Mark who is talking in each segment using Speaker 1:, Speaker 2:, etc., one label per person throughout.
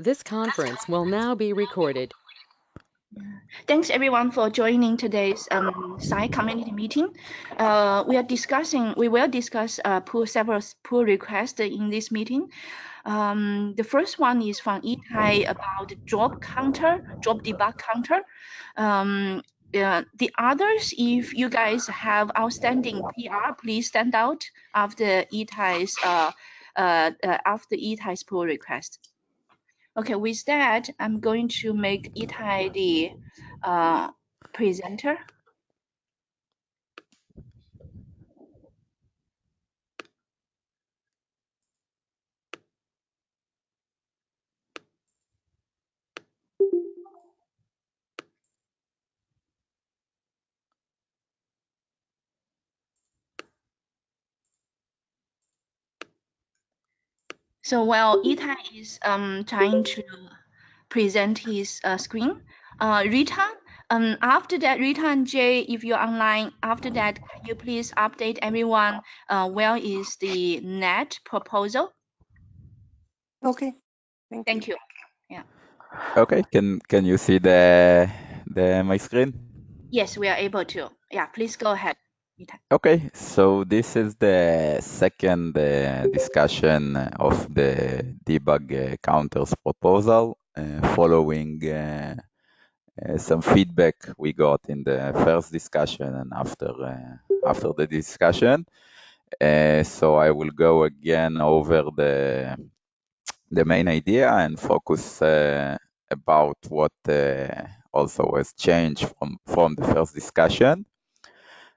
Speaker 1: This conference will now be recorded.
Speaker 2: Thanks everyone for joining today's SAI community meeting. We will discuss several pull requests in this meeting. The first one is from Itai about drop debug counter. The others, if you guys have outstanding PR, please stand out after Itai's pull request. Okay, with that, I'm going to make Itai the presenter. So while Itai is trying to present his screen, Rita, after that, Rita and Jay, if you're online, after that, can you please update everyone where is the net proposal?
Speaker 3: Okay,
Speaker 2: Thank you. Yeah.
Speaker 4: Okay, can you see my screen?
Speaker 2: Yes, we are able to. Yeah, please go ahead, Rita.
Speaker 4: Okay, so this is the second discussion of the debug counters proposal, following some feedback we got in the first discussion and after the discussion. So I will go again over the main idea and focus about what also has changed from the first discussion.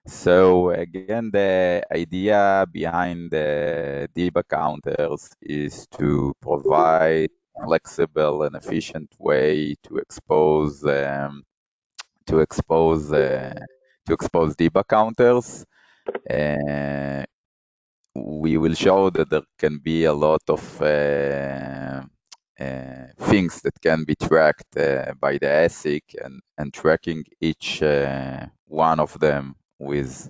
Speaker 4: So again, the idea behind the debug counters is to provide flexible and efficient way to expose debug counters. We will show that there can be a lot of things that can be tracked by the ASIC, and tracking each one of them with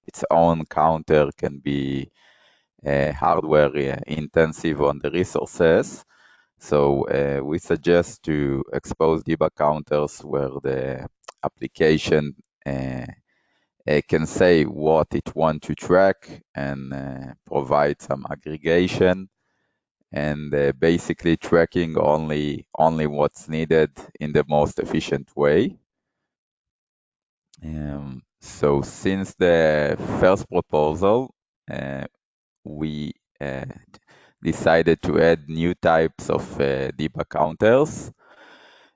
Speaker 4: its own counter can be hardware intensive on the resources. So we suggest to expose debug counters where the application can say what it wants to track and provide some aggregation, and basically tracking only what's needed in the most efficient way. So since the first proposal, we decided to add new types of debug counters.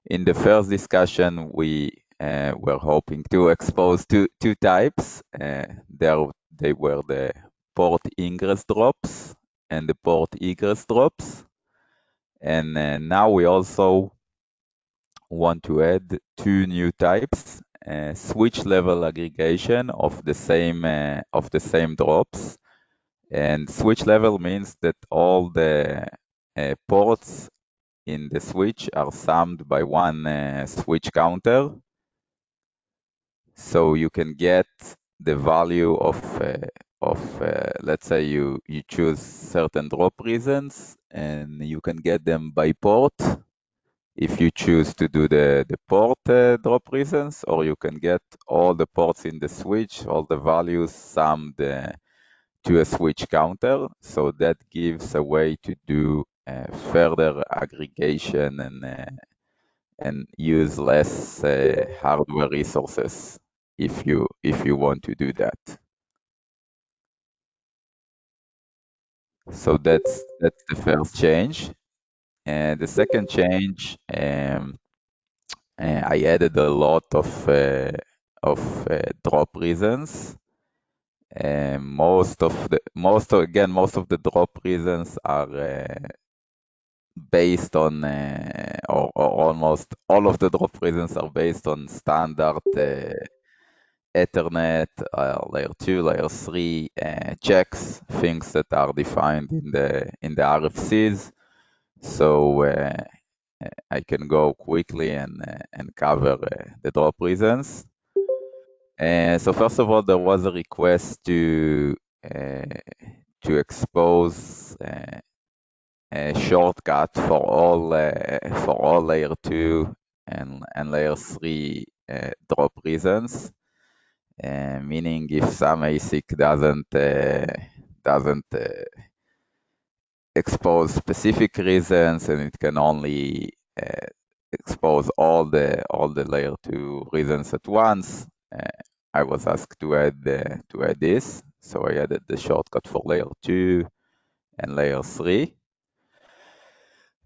Speaker 4: In the first discussion, we were hoping to expose two types. They were the port ingress drops and the port egress drops. And now we also want to add two new types: switch level aggregation of the same drops. And switch level means that all the ports in the switch are summed by one switch counter. So you can get the value of let's say you choose certain drop reasons, and you can get them by port if you choose to do the port drop reasons, or you can get all the ports in the switch, all the values summed to a switch counter. So that gives a way to do further aggregation and use less hardware resources if you want to do that. So that's the first change. And the second change, I added a lot of drop reasons. Most of the drop reasons are based on, or almost all of the drop reasons are based on standard Ethernet, layer 2, layer 3 checks, things that are defined in the RFCs. So I can go quickly and cover the drop reasons. So first of all, there was a request to expose shortcut for all layer 2 and layer 3 drop reasons. Meaning if some ASIC doesn't expose specific reasons and it can only expose all the layer 2 reasons at once, I was asked to add this, so I added the shortcut for layer 2 and layer 3.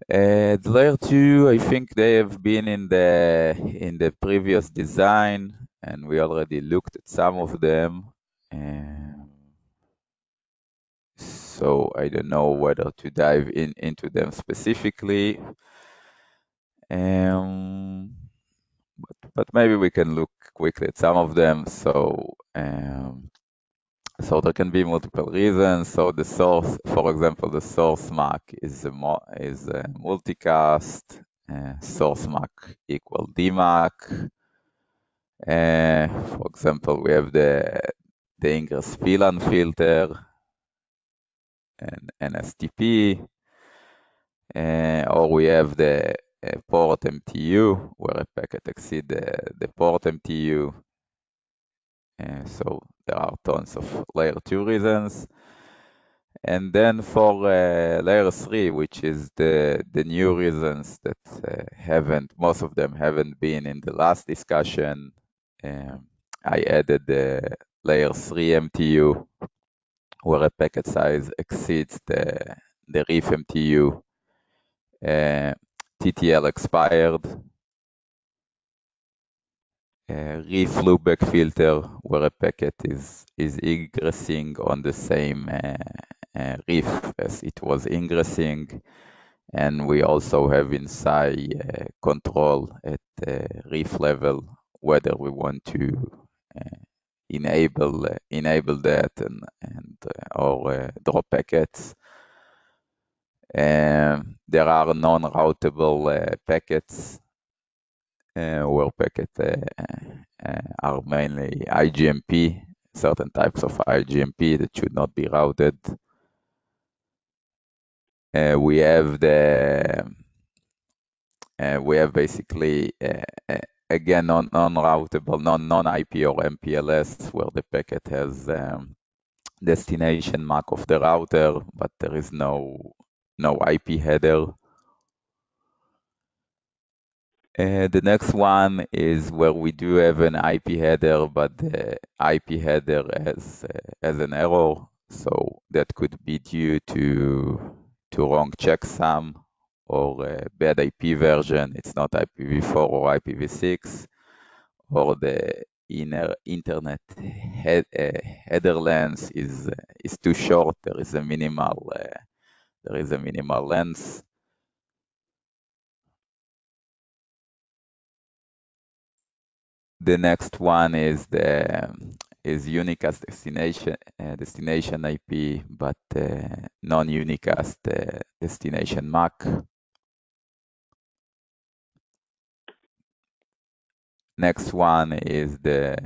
Speaker 4: The layer 2, I think they have been in the previous design, and we already looked at some of them. So I don't know whether to dive into them specifically. But maybe we can look quickly at some of them. So there can be multiple reasons. So the source, for example, the source MAC is a multicast. Source MAC equal DMAC. For example, we have the ingress VLAN filter and NSTP. Or we have the port MTU, where a packet exceeds the port MTU. So there are tons of layer 2 reasons. And then for layer 3, which is the new reasons that most of them haven't been in the last discussion, I added the layer 3 MTU, where a packet size exceeds the RIF MTU. TTL expired, RIF loopback filter, where a packet is egressing on the same RIF as it was ingressing, and we also have in SAI control at RIF level whether we want to enable that and or drop packets. There are non-routable packets where packets are mainly IGMP, certain types of IGMP that should not be routed. We have basically again non-routable, non-IP or MPLS, where the packet has destination MAC of the router, but there is no IP header. The next one is where we do have an IP header, but the IP header has an error, so that could be due to wrong checksum or a bad IP version. It's not IPv4 or IPv6, or the internet header length is too short. There is a minimal length. The next one is unicast destination IP, but non-unicast destination MAC. Next one is the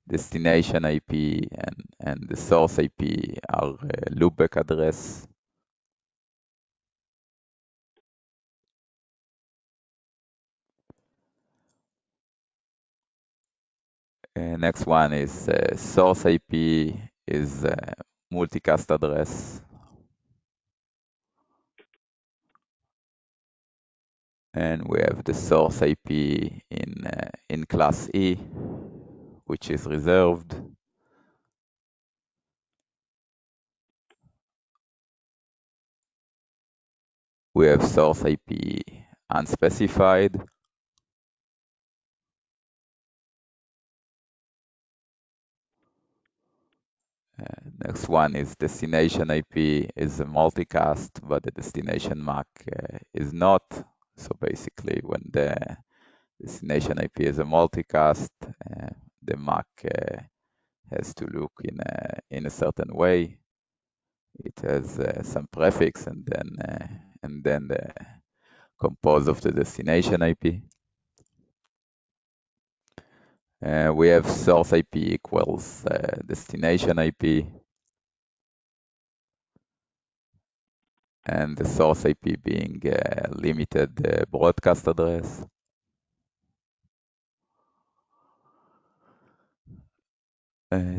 Speaker 4: destination IP and the source IP are loopback address. Next one is source IP is multicast address. And we have the source IP in class E, which is reserved. We have source IP unspecified. Next one is destination IP is a multicast, but the destination MAC is not. So basically, when the destination IP is a multicast, the MAC has to look in a certain way. It has some prefix and then the compose of the destination IP. We have source IP equals destination IP. and the source IP being a limited broadcast address.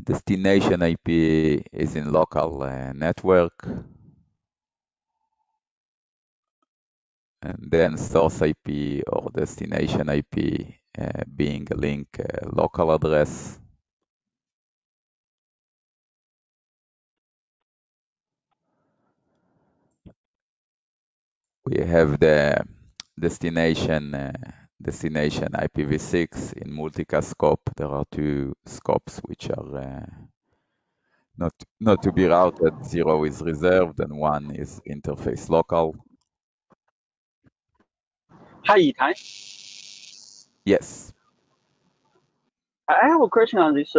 Speaker 4: Destination IP is in local network, and then source IP or destination IP being a link local address. We have the destination IPv6 in multicast scope. There are two scopes which are not to be routed. 0 is reserved and 1 is interface local.
Speaker 5: Hi, Yitai.
Speaker 4: Yes.
Speaker 5: I have a question on this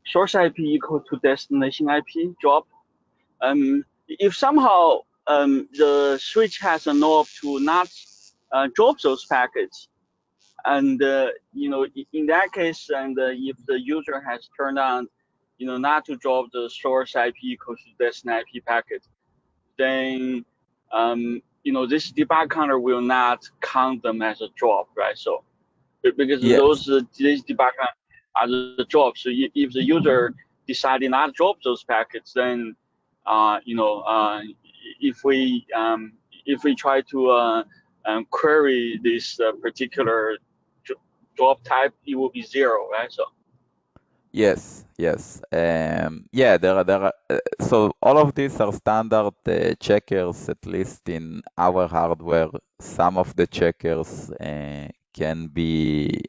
Speaker 5: source IP equal to destination IP drop. If somehow the switch has a knob to not drop those packets, and in that case, and if the user has turned on, not to drop the source IP equal to destination IP packet, then this debug counter will not count them as a drop, right? So because
Speaker 4: Yes.
Speaker 5: these debug are the drops. So if the user decided not to drop those packets, then if we try to query this particular drop type, it will be 0, right? So
Speaker 4: Yes. Yeah, so all of these are standard checkers, at least in our hardware. Some of the checkers can be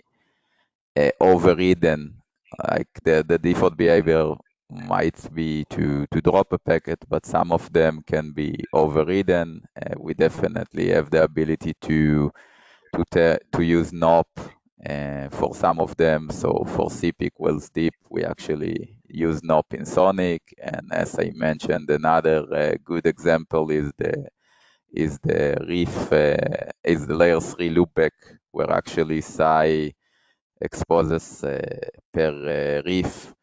Speaker 4: overridden, like the default behavior might be to drop a packet, but some of them can be overridden. We definitely have the ability to use NOP for some of them. So for CP equals deep, we actually use NOP in Sonic. And as I mentioned, another good example is the layer 3 loopback, where actually SAI exposes per reef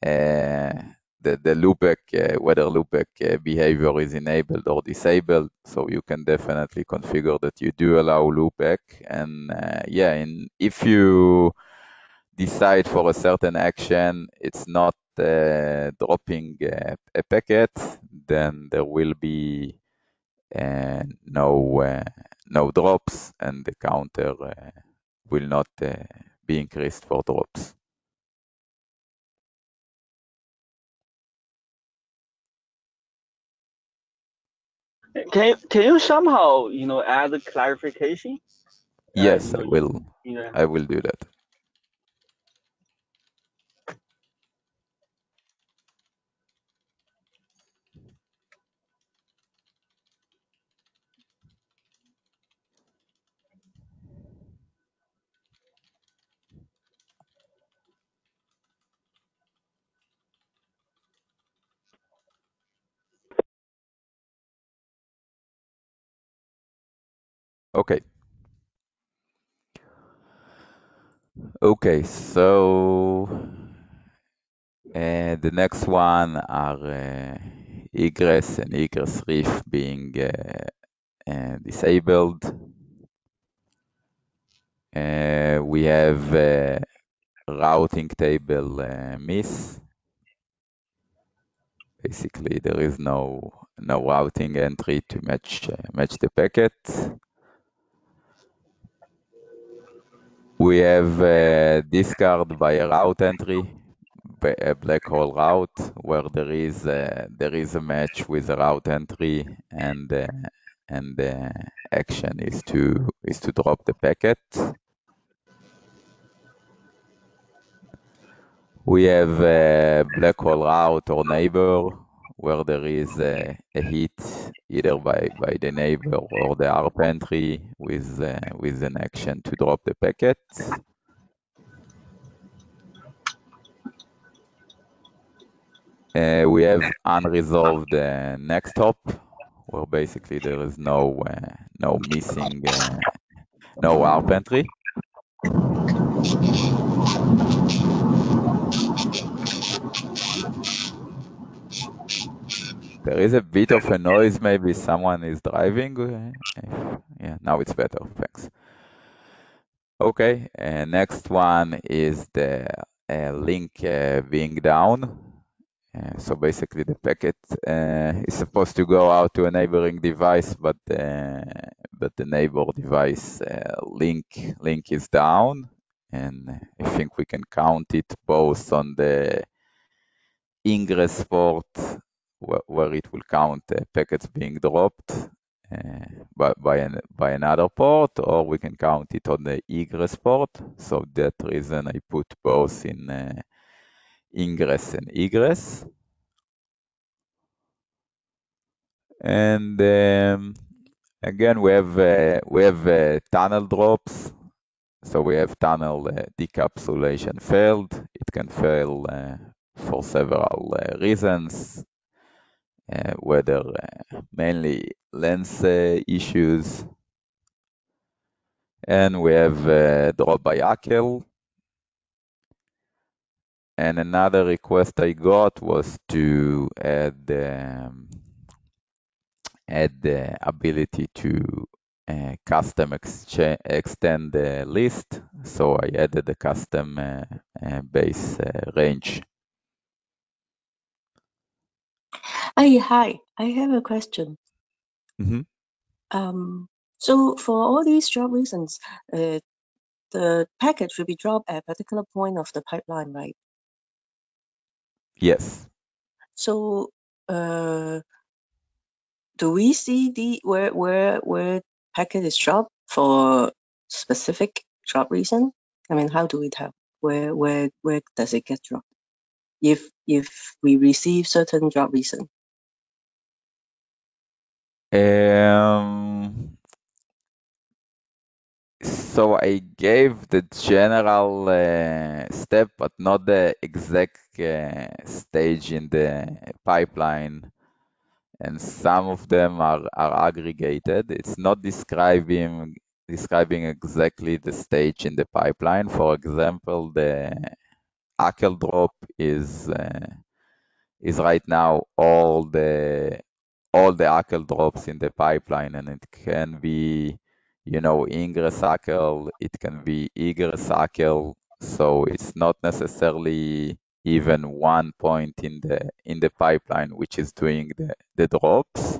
Speaker 4: the loopback, whether loopback behavior is enabled or disabled. So you can definitely configure that you do allow loopback. And if you decide for a certain action, it's not dropping a packet, then there will be no drops, and the counter will not be increased for drops.
Speaker 5: can you somehow add a clarification?
Speaker 4: Yes, I will.
Speaker 5: Yeah.
Speaker 4: I will do that. Okay. Okay, so the next one are egress and egress reef being disabled. We have routing table miss. Basically, there is no routing entry to match the packet. We have discard by a route entry, a black hole route, where there is a match with a route entry, and the action is to drop the packet. We have a black hole route or neighbor, where there is a hit either by the neighbor or the ARP entry with an action to drop the packet. We have unresolved next hop, where basically there is no missing, no ARP entry. There is a bit of a noise. Maybe someone is driving. Yeah, now it's better. Thanks. Okay, next one is the link being down. So basically, the packet is supposed to go out to a neighboring device, but the neighbor device link is down, and I think we can count it both on the ingress port where it will count packets being dropped by another port, or we can count it on the egress port. So that reason I put both in ingress and egress. And again, we have tunnel drops. So we have tunnel decapsulation failed. It can fail for several reasons, whether mainly lens issues. And we have drop by ACL. And another request I got was to add the ability to custom extend the list. So I added the custom base range.
Speaker 3: Hi, I have a question.
Speaker 4: Mhm.
Speaker 3: So for all these job reasons, the packet should be dropped at a particular point of the pipeline, right?
Speaker 4: Yes.
Speaker 3: So do we see the where packet is dropped for specific job reason? I mean, how do we tell where does it get dropped if we receive certain job reason?
Speaker 4: So I gave the general step, but not the exact stage in the pipeline. And some of them are aggregated. It's not describing exactly the stage in the pipeline. For example, the ACL drop is right now all the ACL drops in the pipeline, and it can be, ingress ACL, it can be egress ACL. So it's not necessarily even one point in the pipeline which is doing the drops.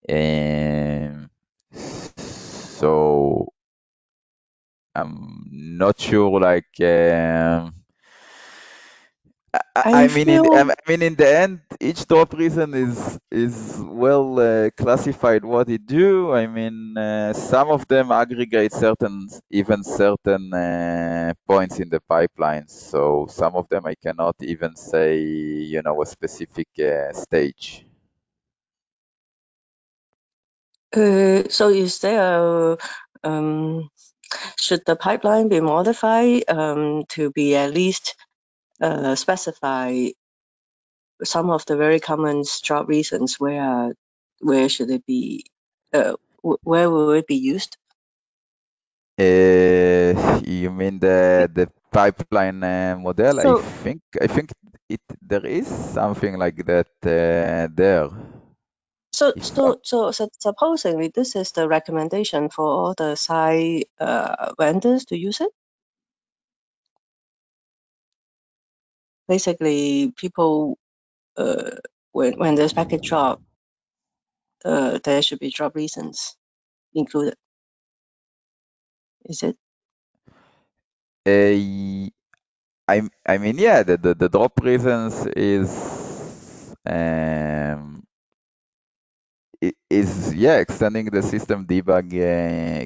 Speaker 4: And so I'm not sure, like,
Speaker 3: I feel
Speaker 4: in the end, each drop reason is well classified what it do. I mean, some of them aggregate certain points in the pipeline. So some of them I cannot even say, a specific stage.
Speaker 3: so is there should the pipeline be modified to be at least specify some of the very common job reasons where should it be where will it be used?
Speaker 4: You mean the pipeline model? I
Speaker 3: So
Speaker 4: think there is something like that there. If
Speaker 3: supposedly this is the recommendation for all the SAI vendors to use it. Basically, people when there's packet drop, there should be drop reasons included. Is it?
Speaker 4: I mean, yeah, the drop reasons is extending the system debug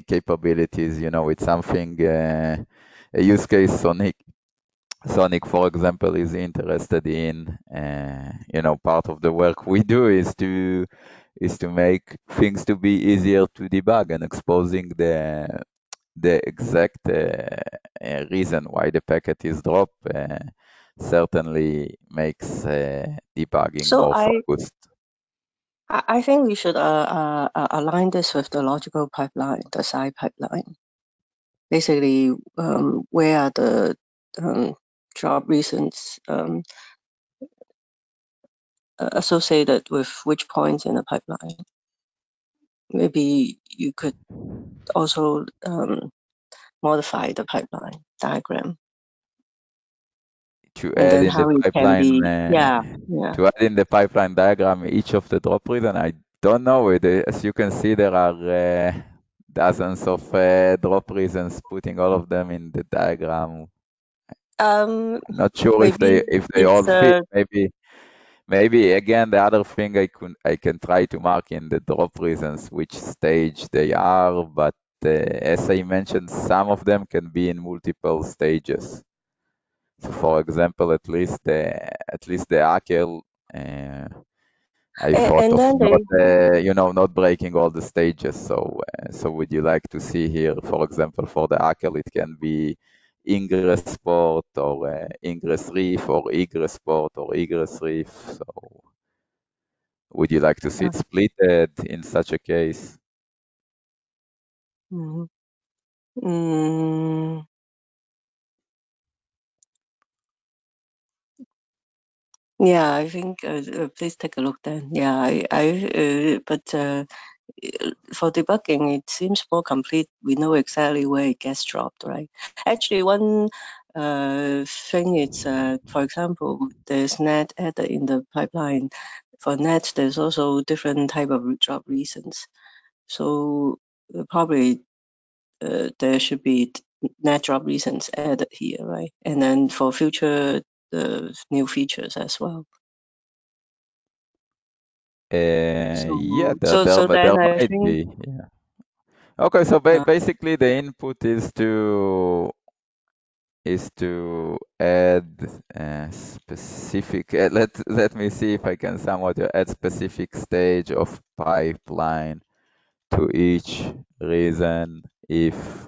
Speaker 4: capabilities. It's something a use case Sonic, for example, is interested in. Part of the work we do is to make things to be easier to debug, and exposing the exact reason why the packet is dropped certainly makes debugging
Speaker 3: So
Speaker 4: more focused.
Speaker 3: I think we should align this with the logical pipeline, the SAI pipeline. Basically, where are the job reasons associated with which points in the pipeline. Maybe you could also modify the pipeline diagram.
Speaker 4: To
Speaker 3: And
Speaker 4: add
Speaker 3: then
Speaker 4: in the
Speaker 3: how it can
Speaker 4: pipeline,
Speaker 3: be, yeah.
Speaker 4: to add in the pipeline diagram each of the drop reason, I don't know. As you can see, there are dozens of drop reasons. Putting all of them in the diagram, not sure if
Speaker 3: Maybe
Speaker 4: they all fit.
Speaker 3: it's
Speaker 4: Maybe again, the other thing I can try to mark in the drop reasons which stage they are, but as I mentioned, some of them can be in multiple stages. So, for example, at least the ACL, I thought
Speaker 3: and
Speaker 4: of
Speaker 3: then
Speaker 4: not breaking all the stages. So would you like to see here, for example, for the ACL, it can be ingress port or ingress reef or egress port or egress reef. So would you like to see it splitted in such a case?
Speaker 3: yeah, I think please take a look then. Yeah, but for debugging, it seems more complete. We know exactly where it gets dropped, right? Actually, one thing is, for example, there's net added in the pipeline. For net, there's also different type of drop reasons. So probably there should be net drop reasons added here, right? And then for future new features as well.
Speaker 4: Yeah,
Speaker 3: So
Speaker 4: there
Speaker 3: then I
Speaker 4: might
Speaker 3: think
Speaker 4: be. Yeah. Okay, so basically the input is to add specific. Let me see if I can somewhat add specific stage of pipeline to each reason if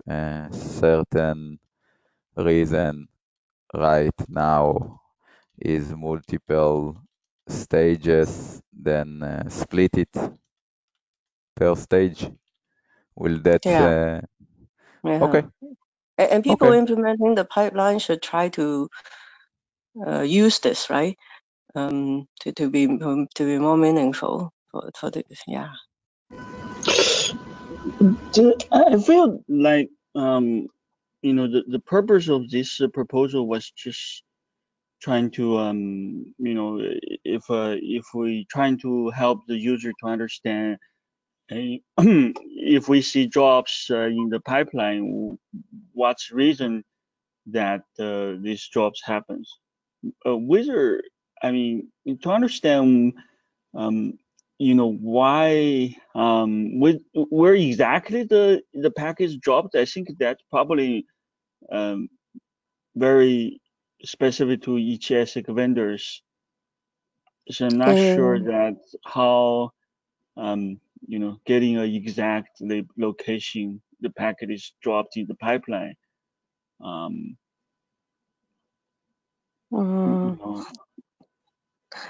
Speaker 4: certain reason right now is multiple stages, then split it per stage. Will that
Speaker 3: yeah.
Speaker 4: okay?
Speaker 3: And people
Speaker 4: Okay.
Speaker 3: implementing the pipeline should try to use this, right? To be more meaningful for the
Speaker 5: I feel like the purpose of this proposal was just trying to if we trying to help the user to understand if we see drops in the pipeline, what's reason that these drops happens. Whether I mean to understand why where exactly the package dropped. I think that's probably very specific to each ASIC vendors. So I'm not sure that how getting an exact location the packet is dropped in the pipeline.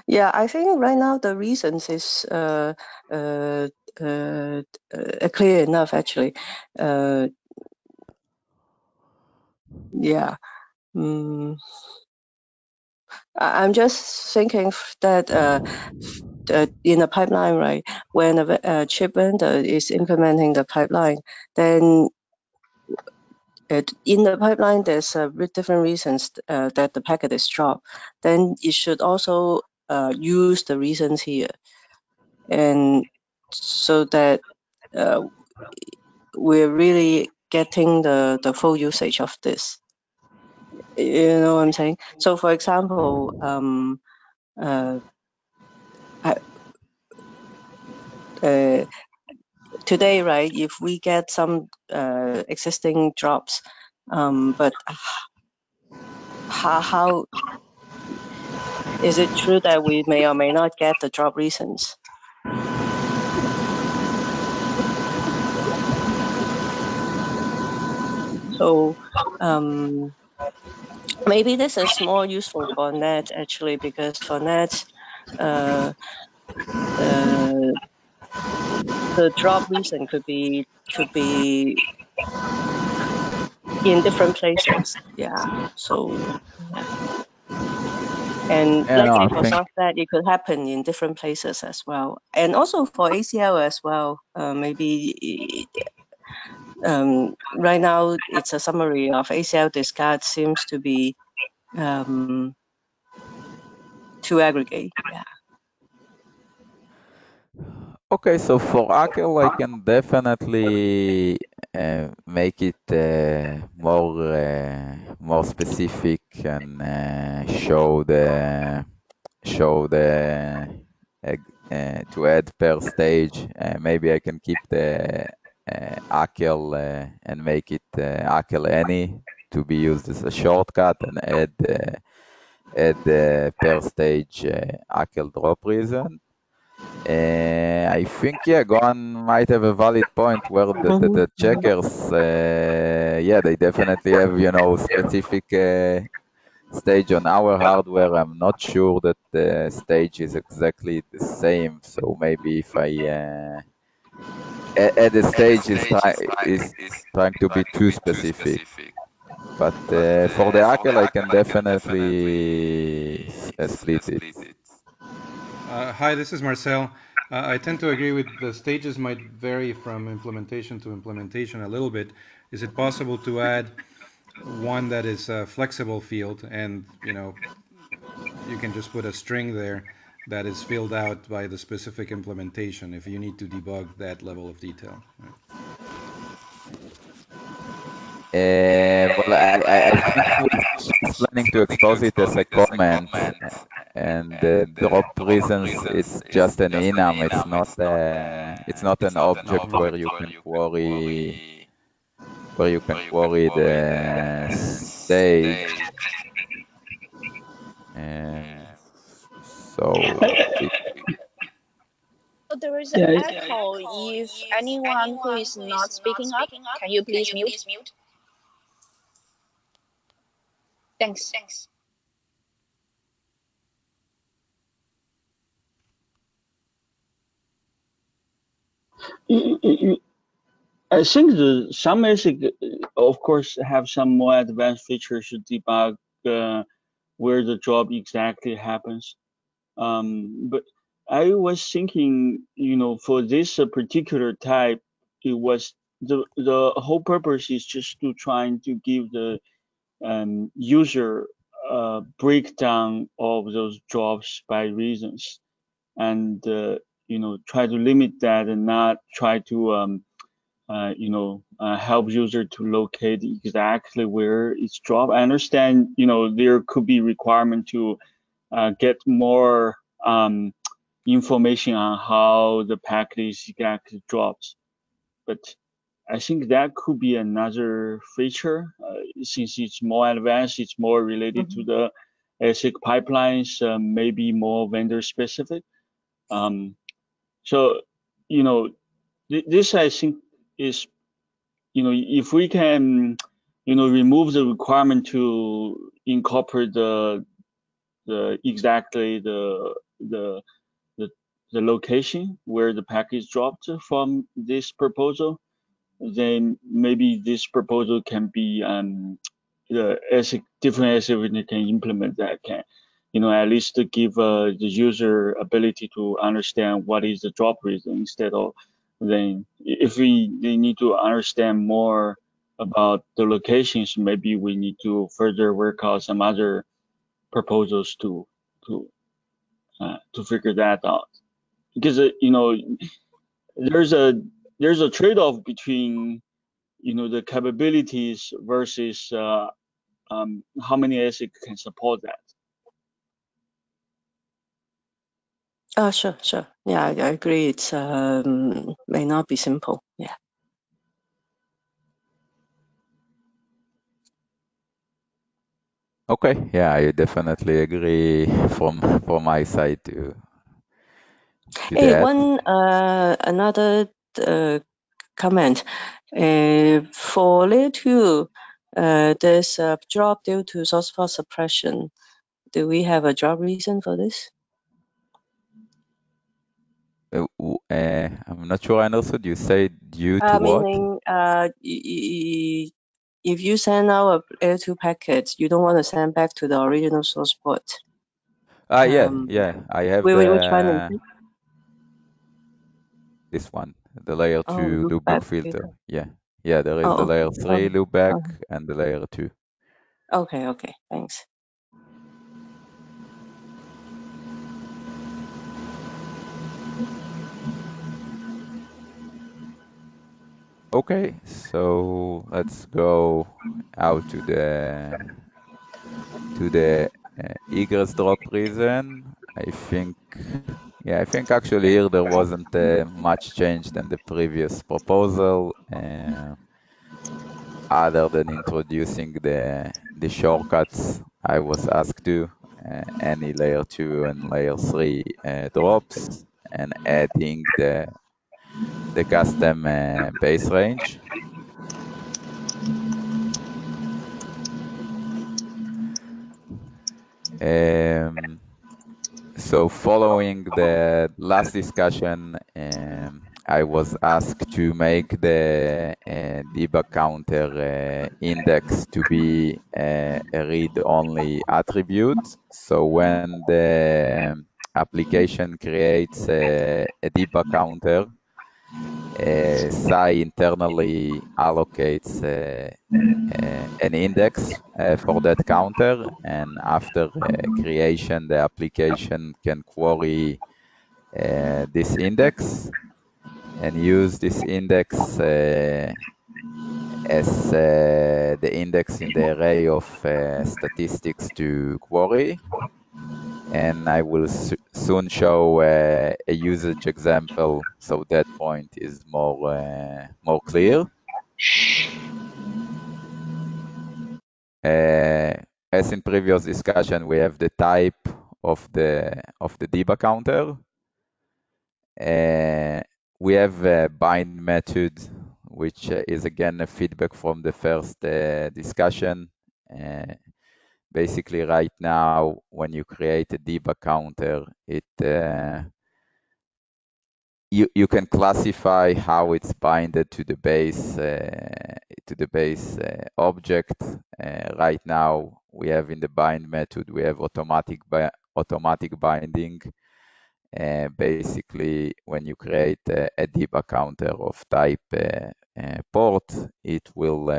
Speaker 3: Yeah, I think right now the reasons is clear enough actually. Yeah. I'm just thinking that in the pipeline, right, when a chip vendor is implementing the pipeline, then in the pipeline, there's different reasons that the packet is dropped. Then it should also use the reasons here, and so that we're really getting the full usage of this. You know what I'm saying? So, for example, today, right, if we get some existing drops, but how is it true that we may or may not get the drop reasons? So maybe this is more useful for net actually, because for net, the drop reason could be in different places. Yeah. So yeah. And
Speaker 4: Yeah, no, I
Speaker 3: likely for
Speaker 4: think
Speaker 3: software, it could happen in different places as well. And also for ACL as well, maybe right now it's a summary of ACL discard seems to be to aggregate. Yeah.
Speaker 4: okay. So for ACL, I can definitely make it more specific and show the to add per stage. Maybe I can keep the ACL and make it ACL any to be used as a shortcut and add per stage ACL drop reason. I think, yeah, Gohan might have a valid point where the checkers, yeah, they definitely have, specific stage on our hardware. I'm not sure that the stage is exactly the same. So maybe if I add a stage is trying to be too specific. But for the ACL, I can definitely split it.
Speaker 6: Hi, this is Marcel. I tend to agree with the stages might vary from implementation to implementation a little bit. Is it possible to add one that is a flexible field and, you can just put a string there that is filled out by the specific implementation if you need to debug that level of detail?
Speaker 4: Well, I think he's planning to expose it as a comment, and the drop reasons, it's just an enum. It's not an object where you can query the stage. So it,
Speaker 2: So there is an
Speaker 5: Yeah,
Speaker 2: echo. If anyone who is not speaking up, can you please mute? Thanks.
Speaker 5: I think some ASIC, of course, have some more advanced features to debug where the drop exactly happens. But I was thinking, for this particular type, it was the whole purpose is just to trying to give the user breakdown of those drops by reasons, and try to limit that and not try to help user to locate exactly where it's dropped. I understand, there could be requirement to get more information on how the packet is exactly dropped. But I think that could be another feature, since it's more advanced, it's more related to the ASIC pipelines, maybe more vendor specific. So, this I think is, if we can, remove the requirement to incorporate the exactly the location where the package dropped from this proposal, then maybe this proposal can be the different ASIC can implement that can, at least to give the user ability to understand what is the drop reason, instead of then if they need to understand more about the locations, maybe we need to further work out some other proposals to figure that out, because there's a trade-off between the capabilities versus how many ASIC can support that.
Speaker 3: Sure. Yeah, I agree. It's may not be simple. Yeah.
Speaker 4: okay, yeah, I definitely agree from my side to
Speaker 3: Hey,
Speaker 4: that.
Speaker 3: one another comment. For layer 2, there's a drop due to source fault suppression. Do we have a drop reason for this?
Speaker 4: I'm not sure I understood. You say due to what?
Speaker 3: Meaning, if you send out a layer 2 packet, you don't want to send back to the original source port.
Speaker 4: Yeah. I have
Speaker 3: Which one is it?
Speaker 4: this one, the layer
Speaker 3: Oh,
Speaker 4: 2
Speaker 3: loop back
Speaker 4: loopback filter.
Speaker 3: filter.
Speaker 4: Yeah, there is the
Speaker 3: Oh, okay.
Speaker 4: layer 3 loopback
Speaker 3: Oh,
Speaker 4: and the layer 2.
Speaker 3: okay. Thanks.
Speaker 4: Okay, so let's go out to the egress drop reason. I think actually here there wasn't much change than the previous proposal, other than introducing the shortcuts I was asked to, any layer 2 and layer 3 drops, and adding the custom base range. Um, So following the last discussion, I was asked to make the debug counter index to be a read-only attribute. So when the application creates a debug counter, SAI internally allocates an index for that counter, and after creation, the application can query this index and use this index as the index in the array of statistics to query. And I will soon show a usage example, so that point is more clear. As in previous discussion, we have the type of the debug counter. We have a bind method, which is again a feedback from the first discussion. Uh, Basically, right now, when you create a debug counter, you can classify how it's binded to the base object. Right now, we have in the bind method we have automatic binding. Basically, when you create a debug counter of type port, it will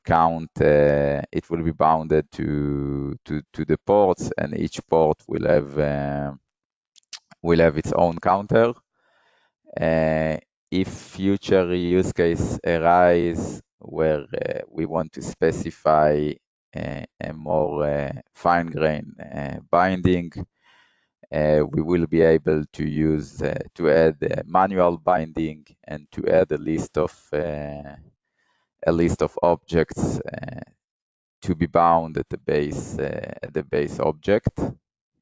Speaker 4: count. It will be bounded to the ports, and each port will have its own counter. If future use case arise where we want to specify a more fine-grained binding, we will be able to use to add manual binding and to add a list of objects to be bound at the base object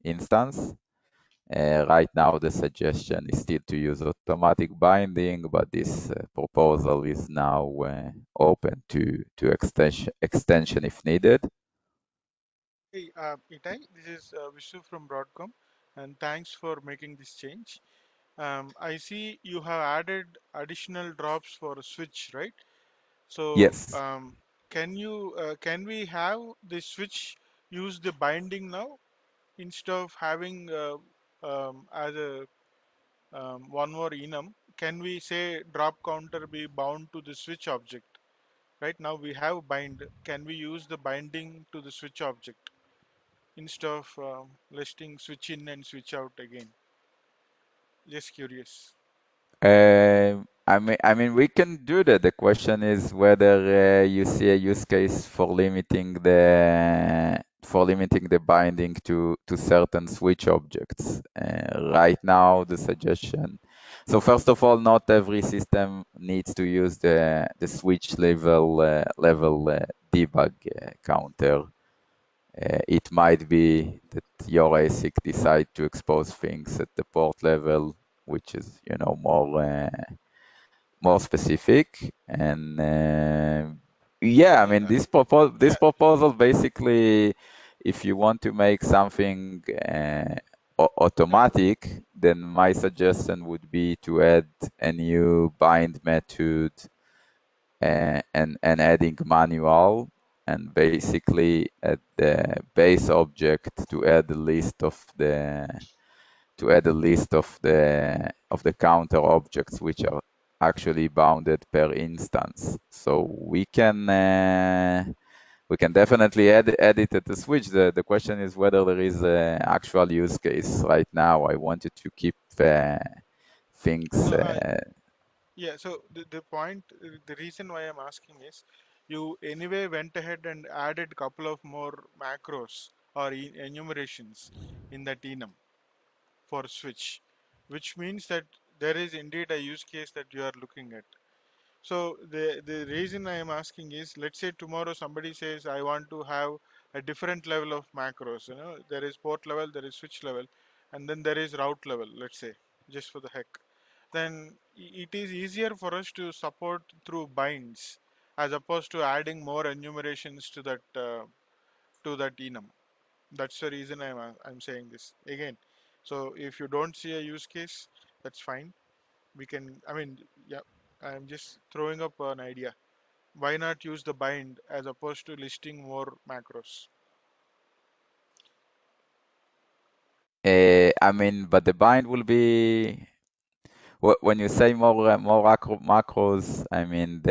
Speaker 4: instance. Right now, the suggestion is still to use automatic binding, but this proposal is now open to extension if needed.
Speaker 7: Hey, Itai, this is Vishnu from Broadcom, and thanks for making this change. I see you have added additional drops for switch, right? So,
Speaker 4: Yes.
Speaker 7: can we have the switch use the binding now instead of having as a one more enum? Can we say drop counter be bound to the switch object? Right now we have bind. Can we use the binding to the switch object instead of listing switch in and switch out again? Just curious.
Speaker 4: I mean, we can do that. The question is whether you see a use case for limiting the binding to certain switch objects. Right now, the suggestion. So first of all, not every system needs to use the switch level debug counter. It might be that your ASIC decide to expose things at the port level, which is more specific. And yeah, I mean this proposal basically, if you want to make something automatic, then my suggestion would be to add a new bind method and adding manual. and basically at the base object to add a list of the counter objects which are actually bounded per instance. So we can definitely add it at the switch. The question is whether there is an actual use case right now. I wanted to keep things.
Speaker 7: No, yeah. So the point, the reason why I'm asking is, you anyway went ahead and added couple of more macros or enumerations in that enum for switch, which means that there is indeed a use case that you are looking at. So the reason I am asking is, let's say tomorrow somebody says, I want to have a different level of macros. You know, there is port level, there is switch level, and then there is route level, let's say, just for the heck. Then it is easier for us to support through binds as opposed to adding more enumerations to that enum. That's the reason I'm saying this again. So if you don't see a use case, that's fine. We can, I mean, yeah, I'm just throwing up an idea. Why not use the bind as opposed to listing more macros?
Speaker 4: I mean, but the bind will be when you say more macros. I mean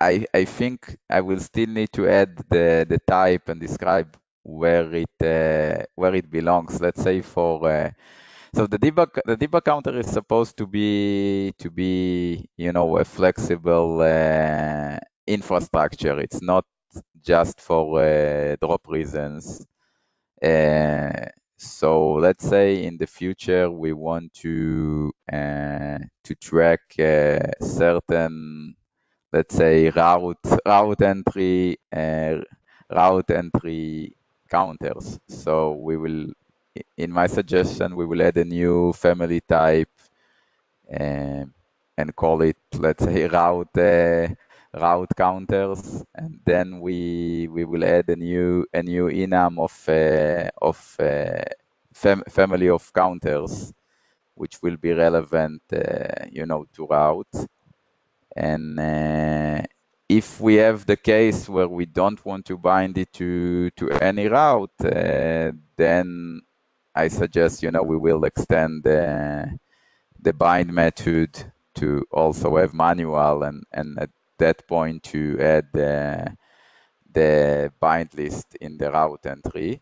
Speaker 4: I think I will still need to add the type and describe where it belongs. Let's say for so the debug counter is supposed to be a flexible infrastructure. It's not just for drop reasons. So let's say in the future we want to track certain, let's say, route entry counters. So we will, in my suggestion, we will add a new family type um, and call it, let's say, route counters, and then we will add a new enum of family of counters, which will be relevant, to route. And if we have the case where we don't want to bind it to any route, then I suggest, we will extend the bind method to also have manual, and at that point to add the bind list in the route entry.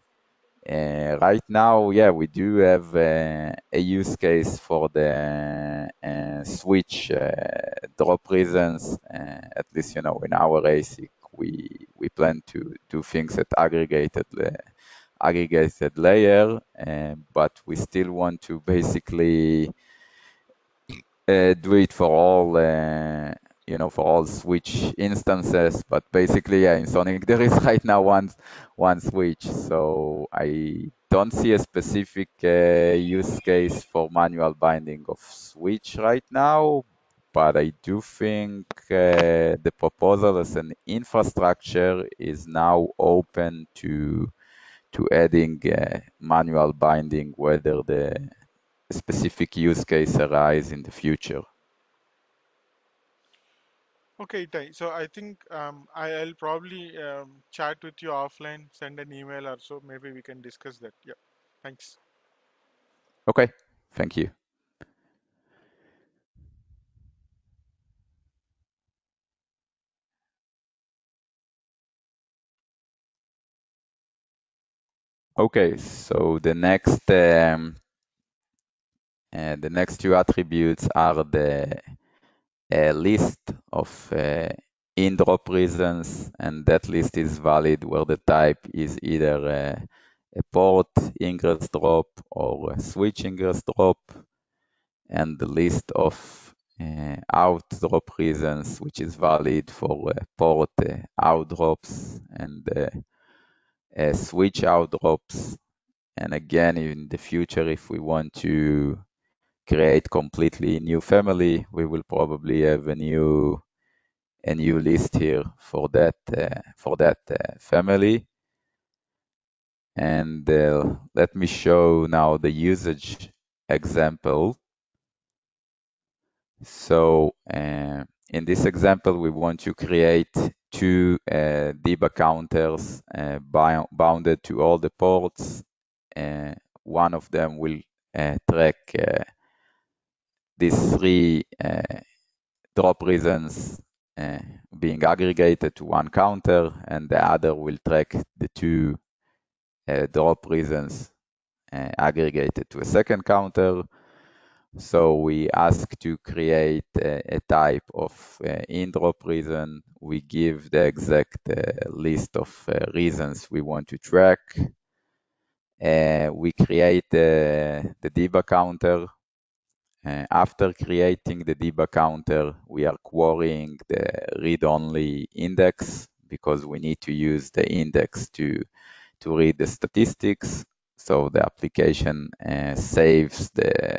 Speaker 4: Right now, yeah, we do have a use case for the switch drop reasons. At least, in our ASIC, we plan to do things at aggregated layer, but we still want to basically do it for all, for all switch instances. But basically, yeah, in Sonic there is right now one switch, so I don't see a specific use case for manual binding of switch right now. But I do think the proposal as an infrastructure is now open to adding manual binding, whether the specific use case arise in the future.
Speaker 7: Okay, Tai. So I think I'll probably chat with you offline, send an email or so. Maybe we can discuss that. Yeah. Thanks.
Speaker 4: Okay, thank you. Okay, so the next two attributes are the list of in-drop reasons, and that list is valid where the type is either a port ingress drop or a switch ingress drop, and the list of out drop reasons, which is valid for port out drops and switch out drops. And again, in the future, if we want to create completely new family, we will probably have a new list here for that family. And let me show now the usage example. So in this example, we want to create two debug counters bounded to all the ports. One of them will track these three drop reasons being aggregated to one counter, and the other will track the two drop reasons aggregated to a second counter. So we ask to create a type of in-drop reason. We give the exact list of reasons we want to track. We create the debug counter. After creating the debug counter, we are querying the read-only index because we need to use the index to read the statistics. So the application saves the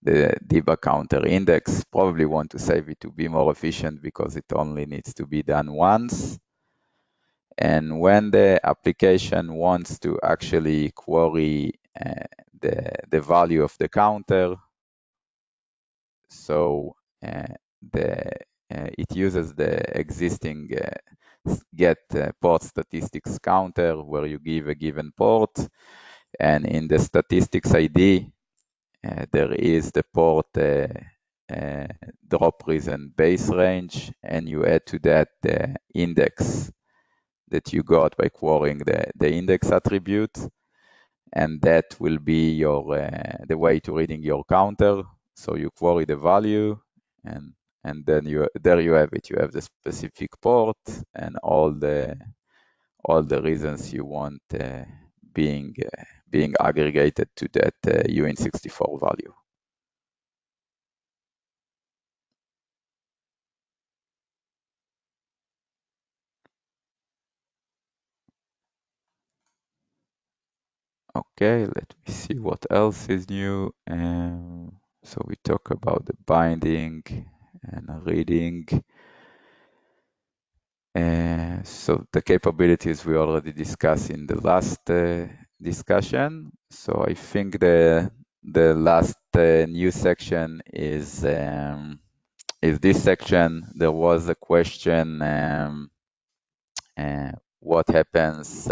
Speaker 4: debug counter index. Probably want to save it to be more efficient because it only needs to be done once. And when the application wants to actually query the value of the counter, so it uses the existing get port statistics counter where you give a given port, and in the statistics ID there is the port drop reason base range, and you add to that the index that you got by querying the index attribute, and that will be your the way to reading your counter. So you query the value, and then there you have it. You have the specific port and all the reasons you want being aggregated to that uint64 value. Okay, let me see what else is new. So we talk about the binding and reading. So the capabilities we already discussed in the last discussion. So I think the last new section is this section. There was a question, what happens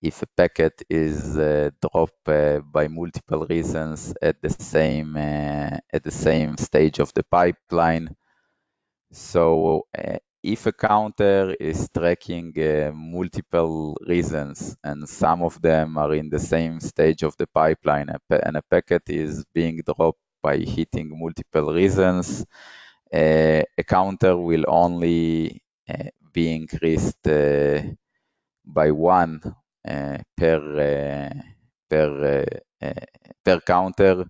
Speaker 4: if a packet is dropped by multiple reasons at the same stage of the pipeline. So if a counter is tracking multiple reasons and some of them are in the same stage of the pipeline, and a packet is being dropped by hitting multiple reasons, a counter will only be increased by one per counter.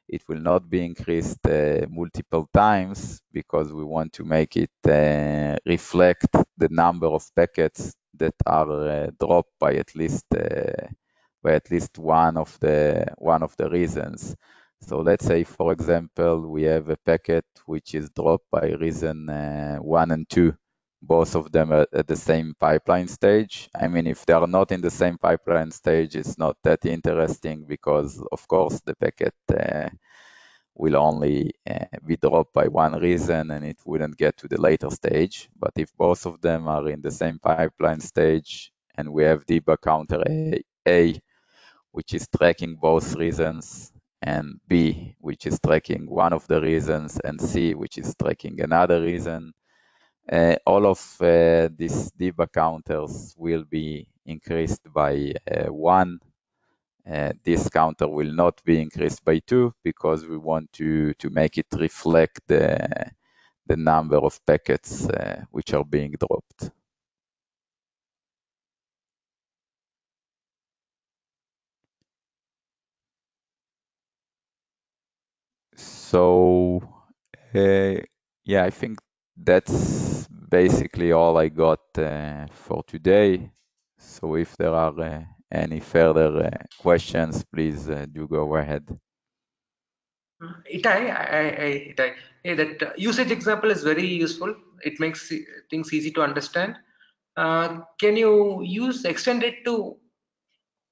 Speaker 4: It will not be increased multiple times because we want to make it reflect the number of packets that are dropped by at least one of the reasons. So let's say, for example, we have a packet which is dropped by reason 1 and 2. Both of them are at the same pipeline stage. I mean, if they are not in the same pipeline stage, it's not that interesting because, of course, the packet will only be dropped by one reason and it wouldn't get to the later stage. But if both of them are in the same pipeline stage and we have debug counter A, which is tracking both reasons, and B, which is tracking one of the reasons, and C, which is tracking another reason, all of these debug counters will be increased by 1. This counter will not be increased by 2 because we want to make it reflect the number of packets which are being dropped. So yeah, I think that's basically all I got for today. So if there are any further questions, please do go ahead.
Speaker 8: Itai, that usage example is very useful. It makes things easy to understand. Can you extend it to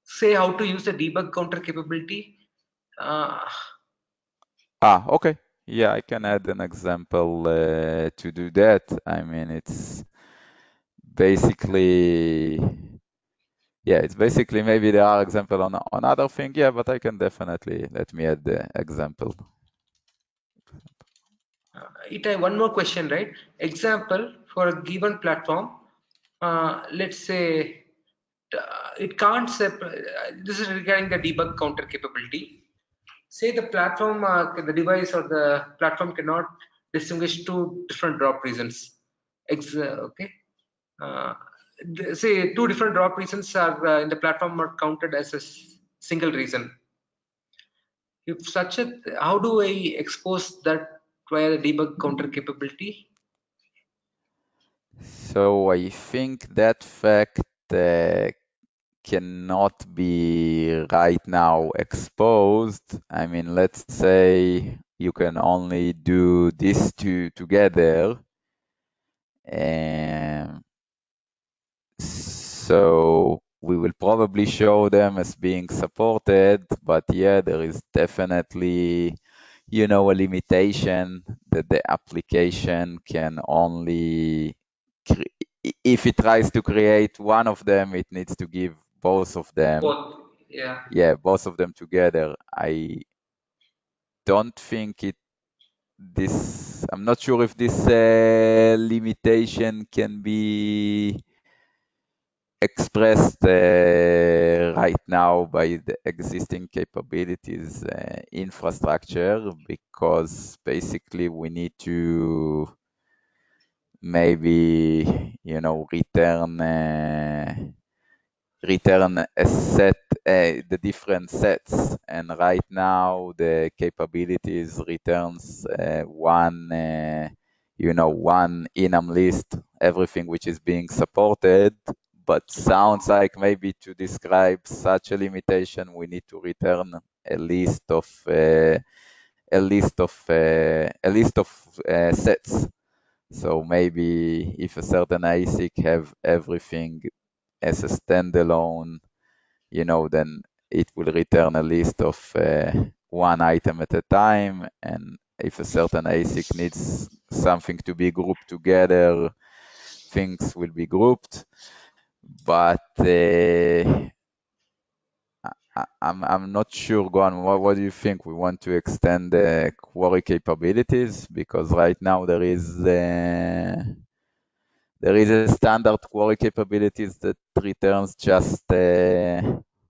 Speaker 8: say how to use the debug counter capability?
Speaker 4: Okay. Yeah, I can add an example to do that. I mean, it's basically, yeah, it's basically maybe there are example on other thing, yeah, but I can definitely let me add the example.
Speaker 8: Itai, one more question, right? Example for a given platform. Let's say it can't separate. This is regarding the debug counter capability. Say the platform, the device or the platform cannot distinguish two different drop reasons. Okay. Uh, say two different drop reasons are in the platform are counted as a single reason. If such a, how do I expose that via the debug counter capability?
Speaker 4: So I think that fact cannot be right now exposed. I mean, let's say you can only do these two together. So we will probably show them as being supported, but yeah, there is definitely, a limitation that the application can only, if it tries to create one of them, it needs to give both of them.
Speaker 8: Both, yeah.
Speaker 4: Yeah, both of them together. I don't think I'm not sure if this limitation can be expressed right now by the existing capabilities infrastructure, because basically we need to maybe return a set, the different sets, and right now the capabilities returns one enum list, everything which is being supported, but sounds like maybe to describe such a limitation we need to return a list of sets. So maybe if a certain ASIC have everything as a standalone, then it will return a list of one item at a time. And if a certain ASIC needs something to be grouped together, things will be grouped. But I'm not sure, Gohan, what do you think? We want to extend the query capabilities, because right now there is a standard query capabilities that returns just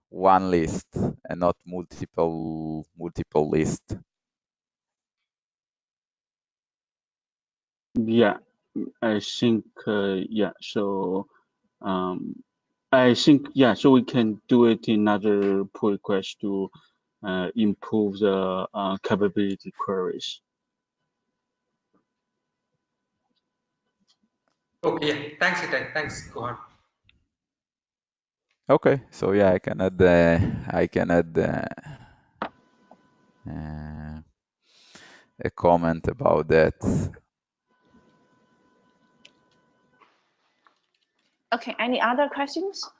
Speaker 4: one list and not multiple lists.
Speaker 5: Yeah, I think yeah. So I think yeah. So we can do it in another pull request to improve the capability queries.
Speaker 8: Okay, yeah. Thanks, Itai. Thanks, Gohan.
Speaker 4: Okay, so yeah, I can add a comment about that.
Speaker 2: Okay, any other questions?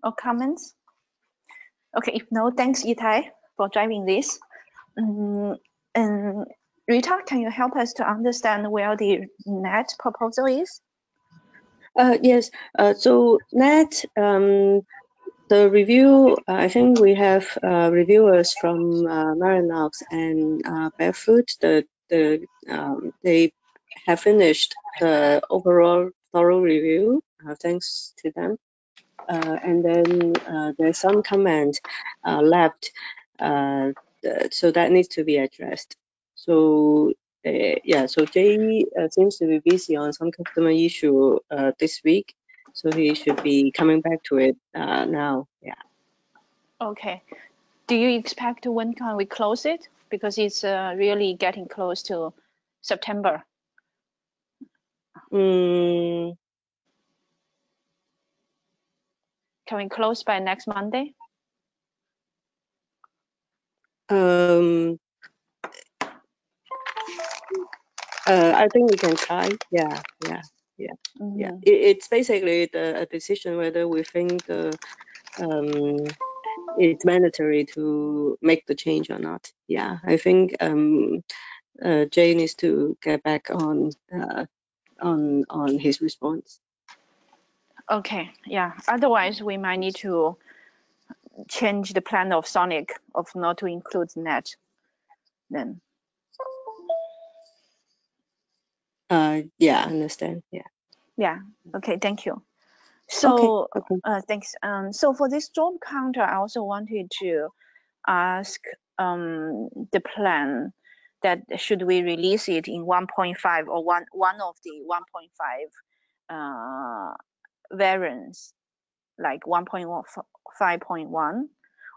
Speaker 2: Or comments? Okay, if no, thanks Itai for driving this. And Rita, can you help us to understand where the net proposal is?
Speaker 3: Yes. So net, the review, I think we have reviewers from Marinox and Barefoot. They have finished the overall thorough review. Thanks to them. And then there's some comment left, so that needs to be addressed. So yeah, so Jay seems to be busy on some customer issue this week, so he should be coming back to it now. Yeah.
Speaker 2: Okay. Do you expect when can we close it? Because it's really getting close to September.
Speaker 3: Mm,
Speaker 2: Can we close by next Monday?
Speaker 3: um, I think we can try. Yeah. It's basically a decision whether we think it's mandatory to make the change or not. Yeah, I think Jay needs to get back on his response.
Speaker 2: Okay, yeah. Otherwise, we might need to change the plan of Sonic of not to include net. Then.
Speaker 3: Yeah, I understand. Yeah.
Speaker 2: Yeah. Okay. Thank you. So,
Speaker 3: Okay.
Speaker 2: thanks. So for this job counter, I also wanted to ask the plan that should we release it in 1.5 or one of the 1.5 variants, like 1.5.1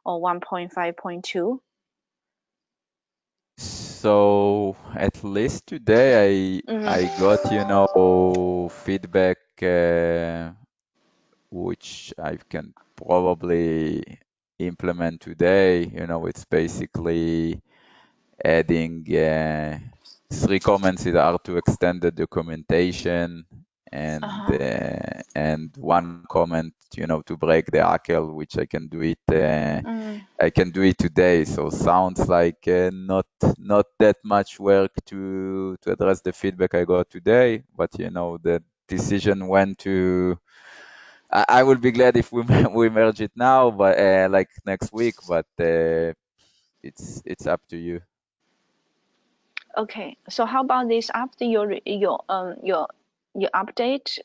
Speaker 2: or 1.5.2.
Speaker 4: So at least today I got, feedback which I can probably implement today. It's basically adding 3 comments that are to extend the documentation and 1 comment, to break the ACL, which I can do it. I can do it today. So sounds like not that much work to address the feedback I got today, but the decision went to. I will be glad if we we merge it now, but like next week. But it's up to you.
Speaker 2: Okay. So how about this after your update?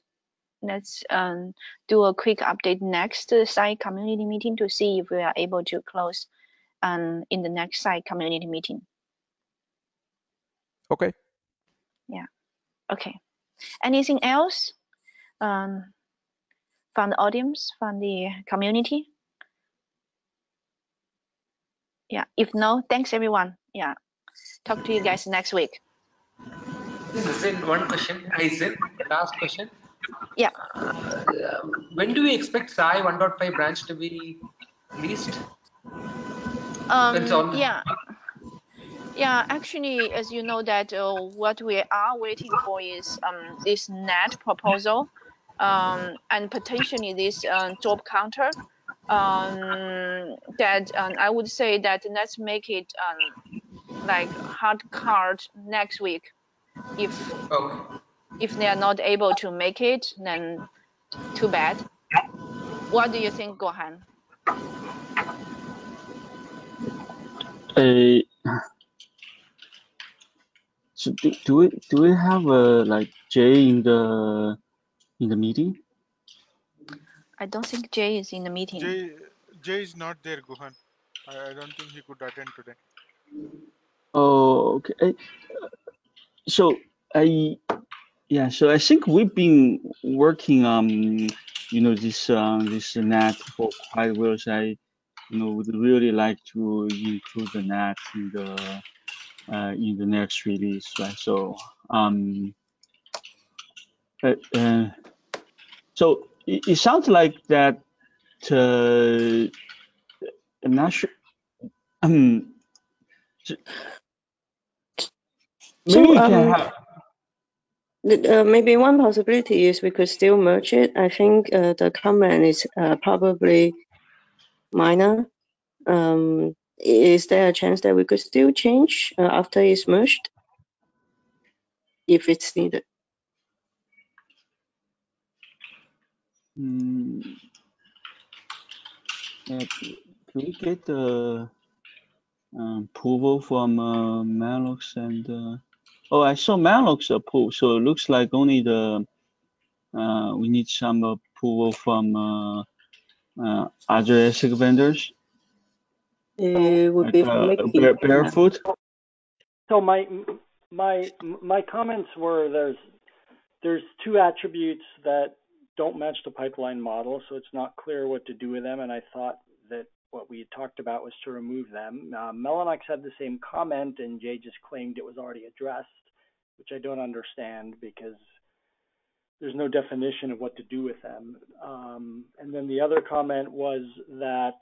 Speaker 2: Let's do a quick update next site community meeting to see if we are able to close in the next site community meeting.
Speaker 4: Okay.
Speaker 2: Yeah. Okay. Anything else from the audience, from the community? Yeah. If no, thanks everyone. Yeah. Talk to you guys next week.
Speaker 8: Zen, one question. Hi Zen, last question.
Speaker 2: Yeah.
Speaker 8: When do we expect SAI 1.5 branch to be released?
Speaker 2: Yeah. Yeah, actually, as you know that what we are waiting for is this net proposal and potentially this job counter. That I would say that let's make it like hard card next week. If they are not able to make it, then too bad. What do you think, Gohan?
Speaker 5: So do we have like Jay in the meeting?
Speaker 2: I don't think Jay is in the meeting.
Speaker 7: Jay is not there, Guhan. I don't think he could attend today.
Speaker 5: Oh, okay. So I think we've been working on this NAT for quite well. So I would really like to include the NAT in the next release, right? So so it sounds like that. I'm not sure. Maybe we can have.
Speaker 3: Maybe one possibility is we could still merge it. I think the comment is probably minor. Is there a chance that we could still change after it's merged, if it's needed?
Speaker 5: Can we get the approval from Malux and? Oh, I saw Malux approved, so it looks like only we need some approval from other ASIC vendors.
Speaker 3: It would be from Mickey.
Speaker 5: Barefoot.
Speaker 9: So my comments were there's 2 attributes that don't match the pipeline model, so it's not clear what to do with them, and I thought that what we talked about was to remove them. Mellanox had the same comment, and Jay just claimed it was already addressed, which I don't understand because there's no definition of what to do with them. And then the other comment was that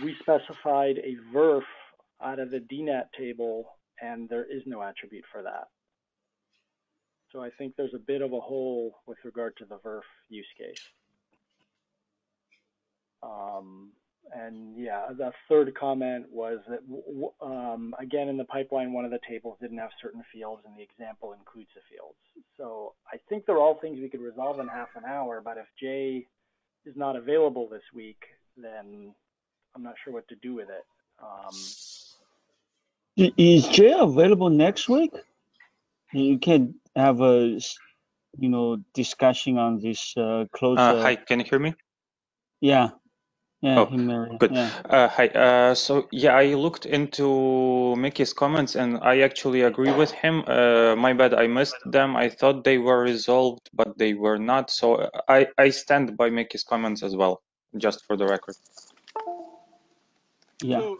Speaker 9: we specified a VERF out of the DNAT table and there is no attribute for that. So I think there's a bit of a hole with regard to the VERF use case. And yeah, the third comment was that, again, in the pipeline, one of the tables didn't have certain fields, and the example includes the fields. So I think they're all things we could resolve in half an hour, but if Jay is not available this week, then I'm not sure what to do with it.
Speaker 5: Is Jay available next week? You can have a discussion on this closer.
Speaker 10: Hi, can you hear me?
Speaker 5: Yeah.
Speaker 10: Oh,
Speaker 5: Mary.
Speaker 10: good.
Speaker 5: Yeah.
Speaker 10: Hi. So yeah, I looked into Mickey's comments and I actually agree with him. My bad, I missed them. I thought they were resolved, but they were not. So I stand by Mickey's comments as well, just for the record.
Speaker 5: Yeah.
Speaker 7: So,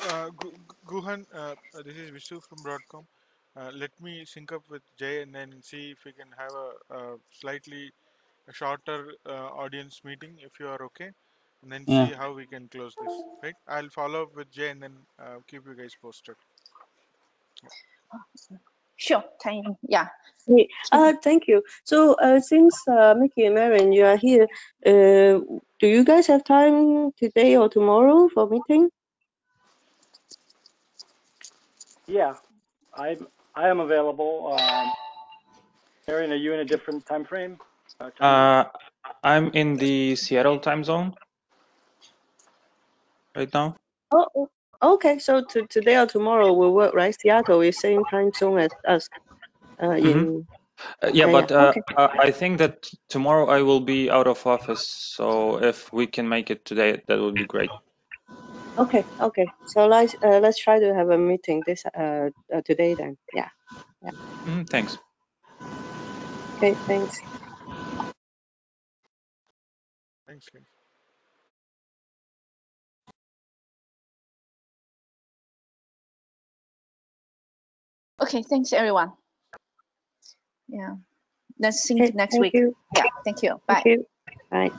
Speaker 7: Guhan, this is Vishnu from Broadcom. Let me sync up with Jay and then see if we can have a slightly shorter audience meeting, if you are okay, and then
Speaker 5: Yeah.
Speaker 7: see how we can close this. Right? I'll follow up with Jay and then keep you guys posted.
Speaker 2: Sure, yeah.
Speaker 3: Hey, thank you. So, since Mickey and Marion, you are here, do you guys have time today or tomorrow for meeting?
Speaker 9: Yeah, I am available. Marion, are you in a different time frame? Time zone?
Speaker 10: I'm in the Seattle time zone right now.
Speaker 3: Oh, okay. So today or tomorrow will work, right? Seattle is same time zone as us. In
Speaker 10: Yeah,
Speaker 3: yeah.
Speaker 10: but
Speaker 3: Okay.
Speaker 10: I think that tomorrow I will be out of office, so if we can make it today, that would be great.
Speaker 3: Okay. Okay. So let's try to have a meeting this today then. Yeah. Yeah.
Speaker 10: Thanks.
Speaker 3: Okay. Thanks.
Speaker 7: Thanks, guys.
Speaker 2: Okay, thanks everyone. Yeah, let's sync
Speaker 3: Okay.
Speaker 2: next
Speaker 3: Thank
Speaker 2: week.
Speaker 3: you.
Speaker 2: Yeah, thank you. Bye.
Speaker 3: Thank you. Bye.